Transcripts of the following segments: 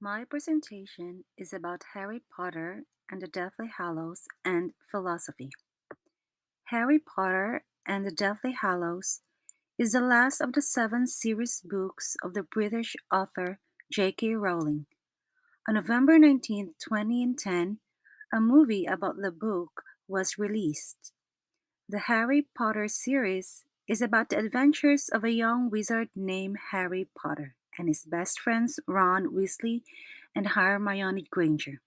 My presentation is about Harry Potter and the Deathly Hallows and philosophy. Harry Potter and the Deathly Hallows is the last of the seven series books of the British author J.K. Rowling. On November 19th, 2010, a movie about the book was released. The Harry Potter series is about the adventures of a young wizard named Harry Potter and his best friends Ron Weasley and Hermione Granger.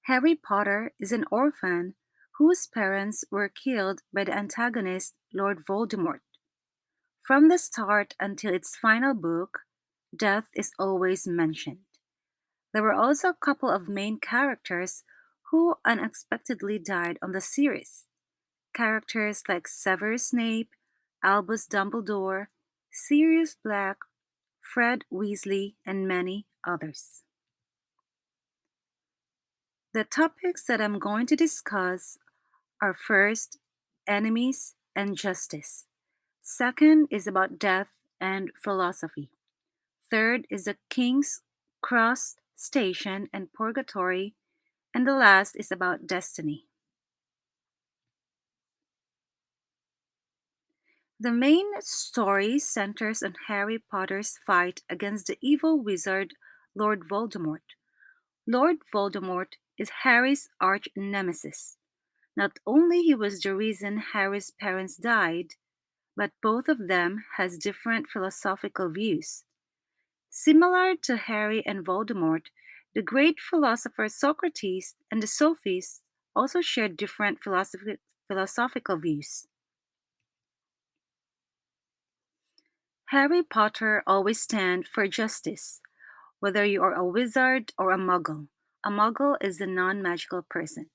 Harry Potter is an orphan whose parents were killed by the antagonist Lord Voldemort. From the start until its final book, death is always mentioned. There were also a couple of main characters who unexpectedly died on the series. Characters like Severus Snape, Albus Dumbledore, Sirius Black, Fred Weasley, and many others. The topics that I'm going to discuss are first, enemies and justice. Second is about death and philosophy. Third is the King's Cross Station and Purgatory. And the last is about destiny. The main story centers on Harry Potter's fight against the evil wizard Lord Voldemort. Lord Voldemort is Harry's arch nemesis. Not only he was the reason Harry's parents died, but both of them has different philosophical views. Similar to Harry and Voldemort, the great philosopher Socrates and the Sophists also shared different philosophical views. Harry Potter always stand for justice, whether you are a wizard or a muggle. A muggle is a non-magical person.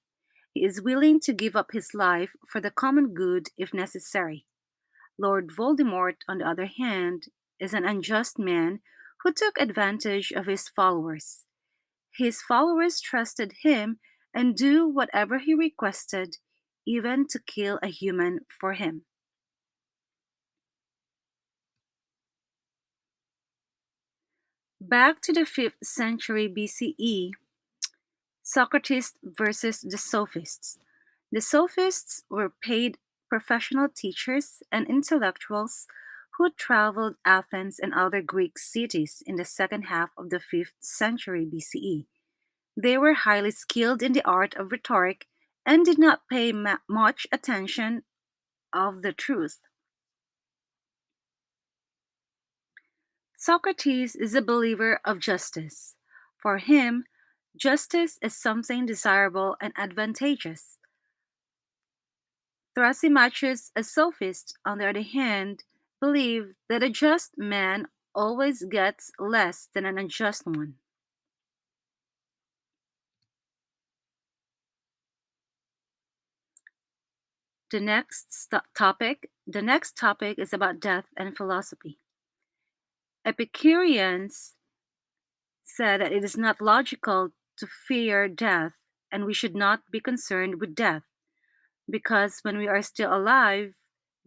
He is willing to give up his life for the common good if necessary. Lord Voldemort, on the other hand, is an unjust man who took advantage of his followers. His followers trusted him and do whatever he requested, even to kill a human for him. Back to the 5th century BCE, Socrates versus the Sophists. The Sophists were paid professional teachers and intellectuals who traveled Athens and other Greek cities in the second half of the 5th century BCE. They were highly skilled in the art of rhetoric and did not pay much attention of the truth. Socrates is a believer of justice. For him, justice is something desirable and advantageous. Thrasymachus, a sophist, on the other hand, believed that a just man always gets less than an unjust one. The next topic is about death and philosophy. Epicureans said that it is not logical to fear death and we should not be concerned with death because when we are still alive,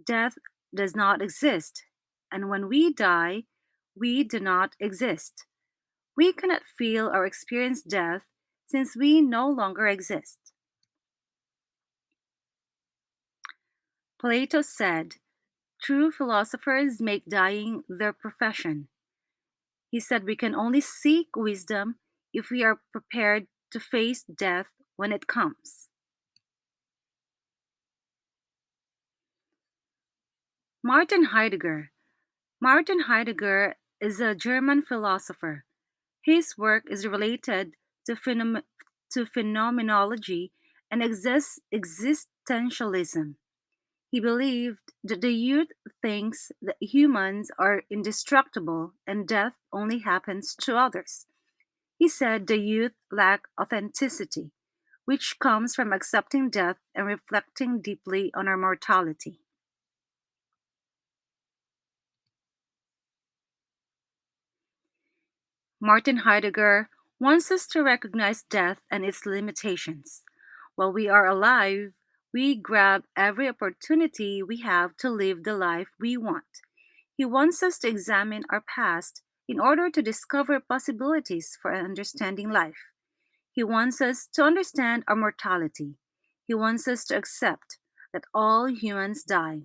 death does not exist, and when we die, we do not exist. We cannot feel or experience death since we no longer exist. Plato said, true philosophers make dying their profession. He said we can only seek wisdom if we are prepared to face death when it comes. Martin Heidegger. Martin Heidegger is a German philosopher. His work is related to, to phenomenology and existentialism. He believed that the youth thinks that humans are indestructible and death only happens to others. He said the youth lack authenticity, which comes from accepting death and reflecting deeply on our mortality. Martin Heidegger wants us to recognize death and its limitations. While we are alive, we grab every opportunity we have to live the life we want. He wants us to examine our past, in order to discover possibilities for understanding life. He wants us to understand our mortality. He wants us to accept that all humans die.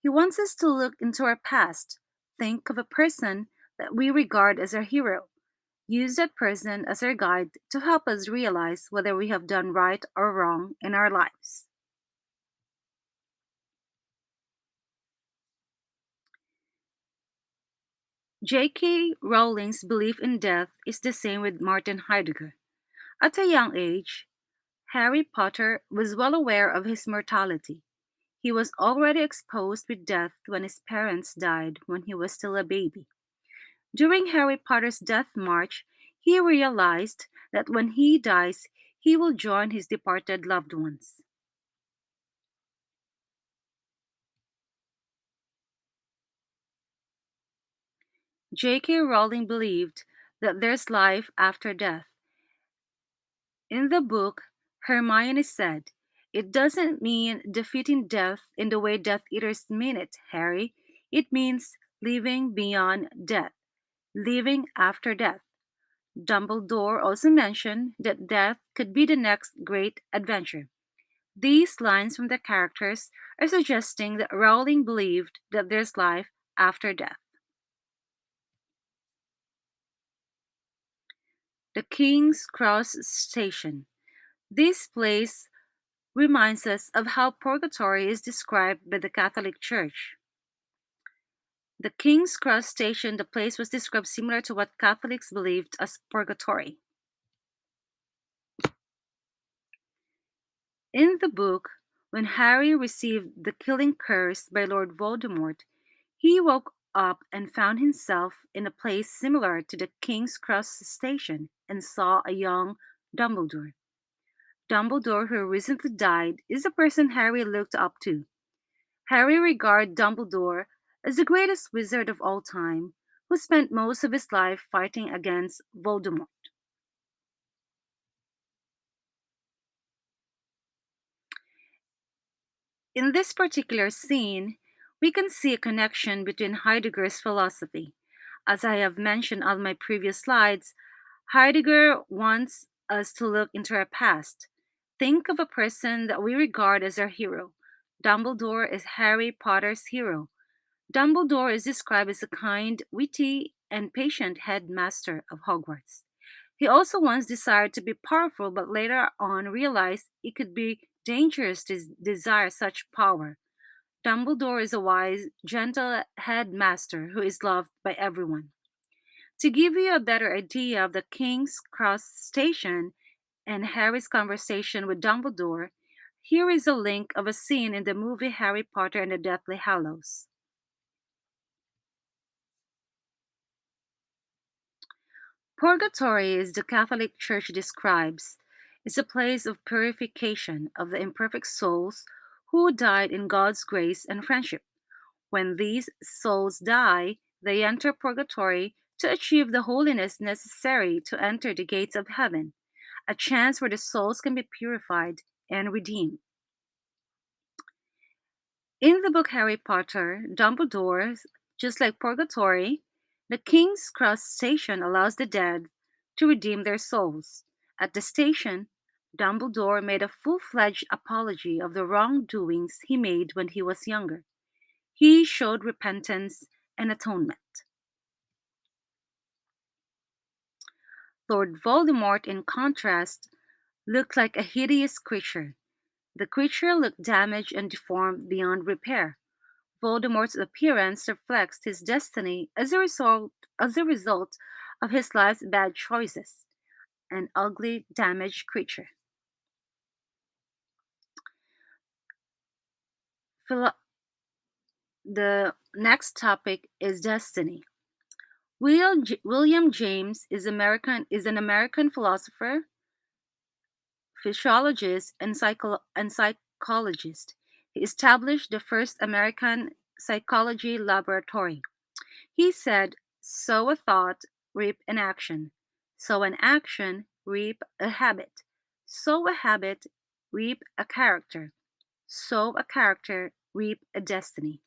He wants us to look into our past, think of a person that we regard as our hero, use that person as our guide to help us realize whether we have done right or wrong in our lives. J.K. Rowling's belief in death is the same with Martin Heidegger. At a young age, Harry Potter was well aware of his mortality. He was already exposed with death when his parents died when he was still a baby. During Harry Potter's death march, he realized that when he dies, he will join his departed loved ones. J.K. Rowling believed that there's life after death. In the book, Hermione said, "It doesn't mean defeating death in the way Death Eaters mean it, Harry. It means living beyond death, living after death." Dumbledore also mentioned that death could be the next great adventure. These lines from the characters are suggesting that Rowling believed that there's life after death. The King's Cross Station. This place reminds us of how purgatory is described by the Catholic Church. The King's Cross Station, the place was described similar to what Catholics believed as purgatory. In the book, when Harry received the killing curse by Lord Voldemort, he woke up and found himself in a place similar to the King's Cross Station and saw a young Dumbledore. Dumbledore, who recently died, is the person Harry looked up to. Harry regarded Dumbledore as the greatest wizard of all time, who spent most of his life fighting against Voldemort. In this particular scene, we can see a connection between Heidegger's philosophy. As I have mentioned on my previous slides, Heidegger wants us to look into our past. Think of a person that we regard as our hero. Dumbledore is Harry Potter's hero. Dumbledore is described as a kind, witty, and patient headmaster of Hogwarts. He also once desired to be powerful, but later on realized it could be dangerous to desire such power. Dumbledore is a wise, gentle headmaster who is loved by everyone. To give you a better idea of the King's Cross Station and Harry's conversation with Dumbledore, here is a link of a scene in the movie Harry Potter and the Deathly Hallows. Purgatory, as the Catholic Church describes, is a place of purification of the imperfect souls who died in God's grace and friendship. When these souls die, they enter purgatory to achieve the holiness necessary to enter the gates of heaven, a chance where the souls can be purified and redeemed. In the book Harry Potter, Dumbledore, just like purgatory, the King's Cross Station allows the dead to redeem their souls. At the station, Dumbledore made a full fledged apology of the wrongdoings he made when he was younger. He showed repentance and atonement. Lord Voldemort, in contrast, looked like a hideous creature. The creature looked damaged and deformed beyond repair. Voldemort's appearance reflects his destiny as a result of his life's bad choices, an ugly, damaged creature. Philo- the next topic is destiny. William James is an American philosopher, physiologist, and psychologist. He established the first American psychology laboratory. He said, "Sow a thought, reap an action. Sow an action, reap a habit. Sow a habit, reap a character. Sow a character, reap a destiny."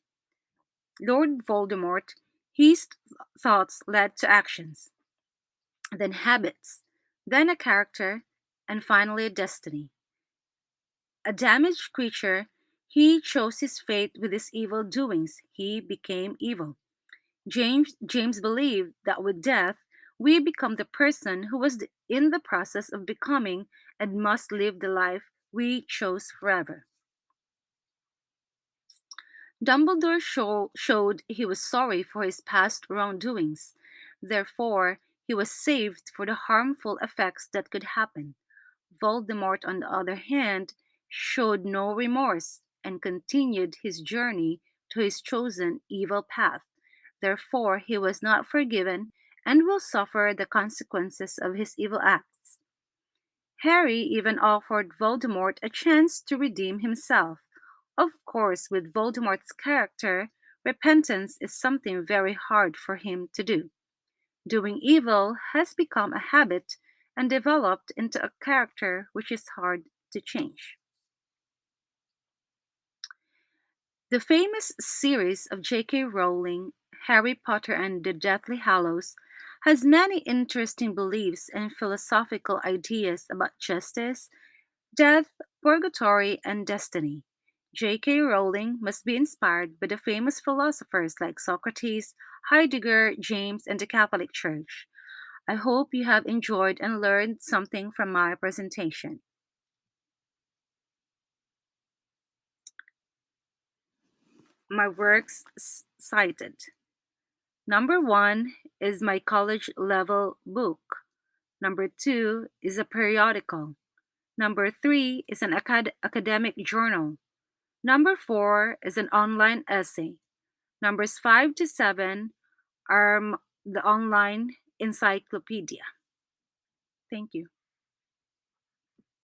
Lord Voldemort, His thoughts led to actions, then habits, then a character, and finally a destiny. A damaged creature, he chose his fate with his evil doings. He became evil. James believed that with death, we become the person who was in the process of becoming and must live the life we chose forever. Dumbledore showed he was sorry for his past wrongdoings. Therefore, he was saved for the harmful effects that could happen. Voldemort, on the other hand, showed no remorse and continued his journey to his chosen evil path. Therefore, he was not forgiven and will suffer the consequences of his evil acts. Harry even offered Voldemort a chance to redeem himself. Of course, with Voldemort's character, repentance is something very hard for him to do. Doing evil has become a habit and developed into a character which is hard to change. The famous series of J.K. Rowling, Harry Potter and the Deathly Hallows, has many interesting beliefs and philosophical ideas about justice, death, purgatory, and destiny. J.K. Rowling must be inspired by the famous philosophers like Socrates, Heidegger, James, and the Catholic Church. I hope you have enjoyed and learned something from my presentation. My works cited. Number one is my college level book. Number two is a periodical. Number three is an academic journal. Number four is an online essay. Numbers five to seven are the online encyclopedia. Thank you.